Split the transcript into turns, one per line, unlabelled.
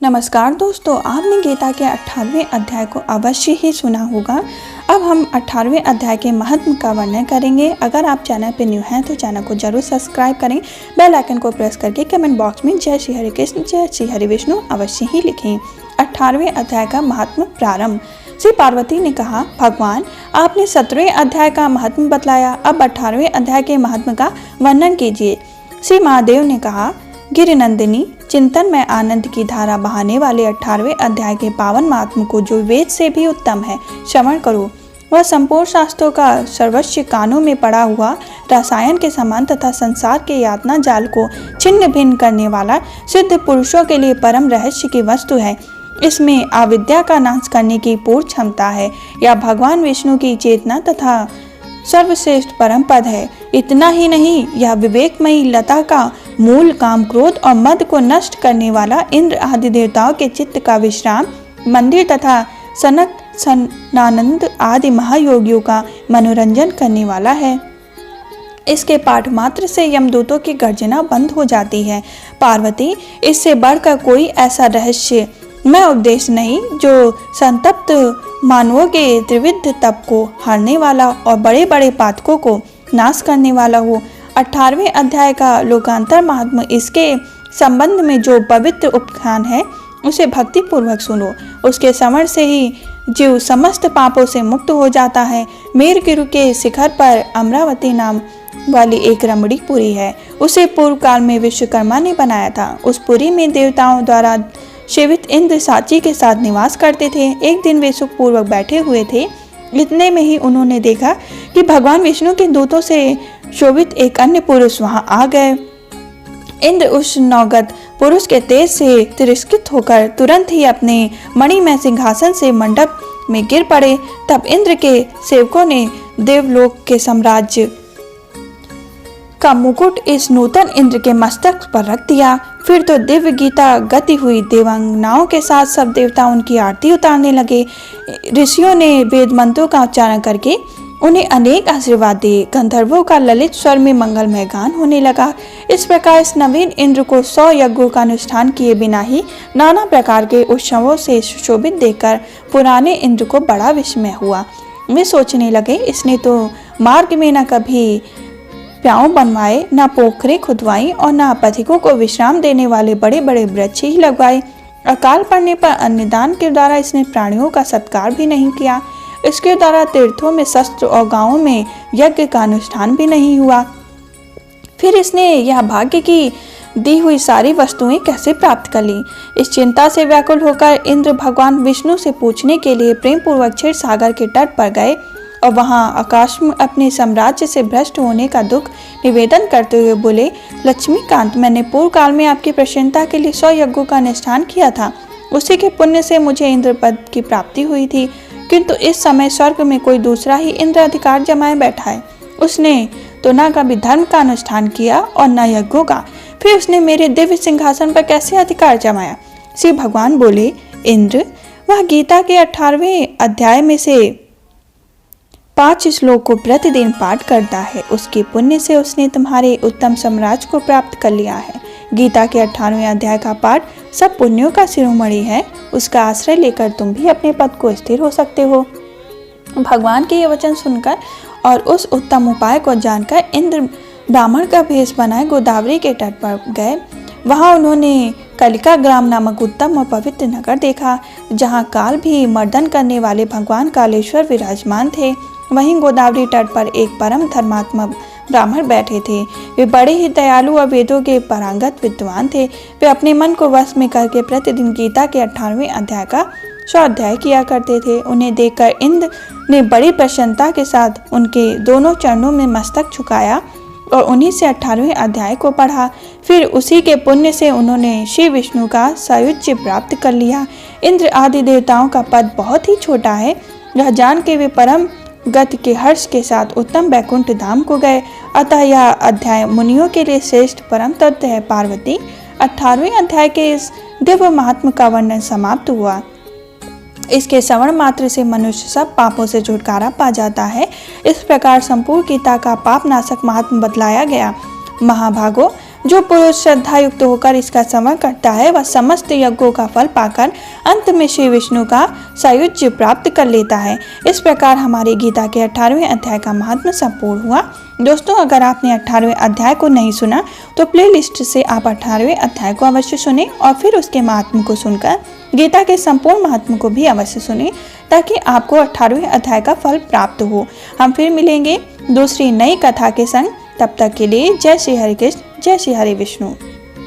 नमस्कार दोस्तों, आपने गीता के 18वें अध्याय को अवश्य ही सुना होगा। अब हम 18वें अध्याय के महत्व का वर्णन करेंगे। अगर आप चैनल पर न्यू हैं तो चैनल को जरूर सब्सक्राइब करें, बेल आइकन को प्रेस करके कमेंट बॉक्स में जय श्री हरि कृष्ण जय श्री हरि विष्णु अवश्य ही लिखें। 18वें अध्याय का महात्म प्रारंभ। श्री पार्वती ने कहा, भगवान आपने 17वें अध्याय का महत्व बतलाया, अब 18वें अध्याय के महत्व का वर्णन कीजिए। श्री महादेव ने कहा, गिरिनंदिनी, चिंतन में आनंद की धारा बहाने वाले 18वें अध्याय के पावन महात्म को जो वेद से भी उत्तम है, श्रवण करो। वह संपूर्ण शास्त्रों का सर्वस्व कानों में पड़ा हुआ रसायन के समान तथा संसार के यातना जाल को छिन्न भिन्न करने वाला सिद्ध पुरुषों के लिए परम रहस्य की वस्तु है। इसमें अविद्या का नाश करने की पूर्ण क्षमता है। यह भगवान विष्णु की चेतना तथा सर्वश्रेष्ठ परम पद है। इतना ही नहीं, यह विवेकमयी लता का मूल काम क्रोध और मद को नष्ट करने वाला इंद्र आदि देवताओं के चित्त का विश्राम मंदिर तथा सनक सनानंद आदि महायोगियों का मनोरंजन करने वाला है। इसके पाठ मात्र से यमदूतों की गर्जना बंद हो जाती है। पार्वती, इससे बढ़कर कोई ऐसा रहस्य मैं उपदेश नहीं जो संतप्त मानवों के त्रिविध तप को हारने वाला और बड़े बड़े पातकों को नाश करने वाला हो। 18वें अध्याय का लोकांतर महात्मा, इसके संबंध में जो पवित्र उपख्यान है उसे भक्ति पूर्वक सुनो। उसके श्रवण से ही जीव समस्त पापों से मुक्त हो जाता है। मेरुगिरी के शिखर पर अमरावती नाम वाली एक रमणी पुरी है। उसे पूर्व काल में विश्वकर्मा ने बनाया था। उस पुरी में देवताओं द्वारा सेवित इंद्र साची के साथ निवास करते थे। एक दिन वे सुखपूर्वक बैठे हुए थे। इतने में ही उन्होंने देखा कि भगवान विष्णु के दूतों से शोभित एक अन्य पुरुष वहां आ गए। इंद्र उस नवगत पुरुष के तेज से तिरस्कृत होकर तुरंत ही अपने मणिमय सिंहासन से मंडप में गिर पड़े। तब इंद्र के सेवकों ने देवलोक के साम्राज्य का मुकुट इस नूतन इंद्र के मस्तक पर रख दिया। फिर तो दिव्य गीता गति हुई। देवांगनाओं के साथ सब देवता उनकी आरती उतारने लगे। ऋषियों ने वेद मंत्रों का उच्चारण करके उन्हें अनेक आशीर्वाद दिए। गंधर्वों का ललित स्वर में मंगलमय गान होने लगा। इस प्रकार इस नवीन इंद्र को 100 यज्ञों का अनुष्ठान किए बिना ही नाना प्रकार के उत्सवों से सुशोभित देखकर पुराने इंद्र को बड़ा विस्मय हुआ। वे सोचने लगे, इसने तो मार्ग में न कभी प्याऊ बनवाए, न पोखरे खुदवाई और न पथिकों को विश्राम देने वाले बड़े बड़े वृक्ष ही लगवाए। अकाल पड़ने पर अन्नदान के द्वारा इसने प्राणियों का सत्कार भी नहीं किया। इसके द्वारा तीर्थों में शस्त्र और गांवों में यज्ञ का अनुष्ठान भी नहीं हुआ। फिर इसने यह भाग्य की दी हुई सारी वस्तुएं कैसे प्राप्त कर ली। इस चिंता से व्याकुल होकर इंद्र भगवान विष्णु से पूछने के लिए प्रेम पूर्वक क्षीर सागर के तट पर गए और वहां आकाश में अपने साम्राज्य से भ्रष्ट होने का दुख निवेदन करते हुए बोले, लक्ष्मीकांत, मैंने पूर्व काल में आपकी प्रसन्नता के लिए 100 यज्ञों का अनुष्ठान किया था। उसी के पुण्य से मुझे इंद्र पद की प्राप्ति हुई थी, किंतु इस समय स्वर्ग में कोई दूसरा ही इंद्र अधिकार जमाए बैठा है। उसने तो न कभी धर्म का अनुष्ठान किया और न यज्ञों का, फिर उसने मेरे दिव्य सिंहासन पर कैसे अधिकार जमाया। श्री भगवान बोले, इंद्र, वह गीता के 18वें अध्याय में से 5 श्लोक को प्रतिदिन पाठ करता है। उसके पुण्य से उसने तुम्हारे उत्तम साम्राज्य को प्राप्त कर लिया है। गीता के 18वें अध्याय का पाठ सब पुण्यों का शिरोमणि है। उसका आश्रय लेकर तुम भी अपने पद को स्थिर हो सकते हो। भगवान के ये वचन सुनकर और उस उत्तम उपाय को जानकर इंद्र ब्राह्मण का भेष बनाए गोदावरी के तट पर गए। वहां उन्होंने कलिका ग्राम नामक उत्तम और पवित्र नगर देखा, जहां काल भी मर्दन करने वाले भगवान कालेश्वर विराजमान थे। वहीं गोदावरी तट पर एक परम धर्मात्मा ब्राह्मण बैठे थे। वे बड़े ही दयालु और वेदों के पारंगत विद्वान थे। वे अपने मन को वश में करके प्रतिदिन गीता के 18वें अध्याय का स्वाध्याय किया करते थे। उन्हें देखकर इंद्र ने बड़ी प्रसन्नता के साथ उनके दोनों चरणों में मस्तक झुकाया और उन्हीं से 18वें अध्याय को पढ़ा। फिर उसी के पुण्य से उन्होंने श्री विष्णु का सायुज्य प्राप्त कर लिया। इंद्र आदि देवताओं का पद बहुत ही छोटा है। यह जान के वे परम गति के हर्ष के साथ उत्तम वैकुंठ धाम को गए। अतः यह अध्याय मुनियों के लिए श्रेष्ठ परम तत्व है। पार्वती, 18वें अध्याय के इस दिव्य महात्म का वर्णन समाप्त हुआ। इसके श्रवण मात्र से मनुष्य सब पापों से छुटकारा पा जाता है। इस प्रकार संपूर्ण गीता का पाप नाशक महात्म बतलाया गया। महाभागो, जो पुरुष श्रद्धा युक्त होकर इसका श्रवण करता है वह समस्त यज्ञों का फल पाकर अंत में श्री विष्णु का सायुज्य प्राप्त कर लेता है। इस प्रकार हमारी गीता के 18वें अध्याय का महात्म्य संपूर्ण हुआ। दोस्तों, अगर आपने 18वें अध्याय को नहीं सुना तो प्लेलिस्ट से आप 18वें अध्याय को अवश्य सुने और फिर उसके महात्म्य को सुनकर गीता के संपूर्ण महात्म्य को भी अवश्य सुने, ताकि आपको 18वें अध्याय का फल प्राप्त हो। हम फिर मिलेंगे दूसरी नई कथा के संग। तब तक के लिए जय श्री हरि कृष्ण, जय श्री हरि विष्णु।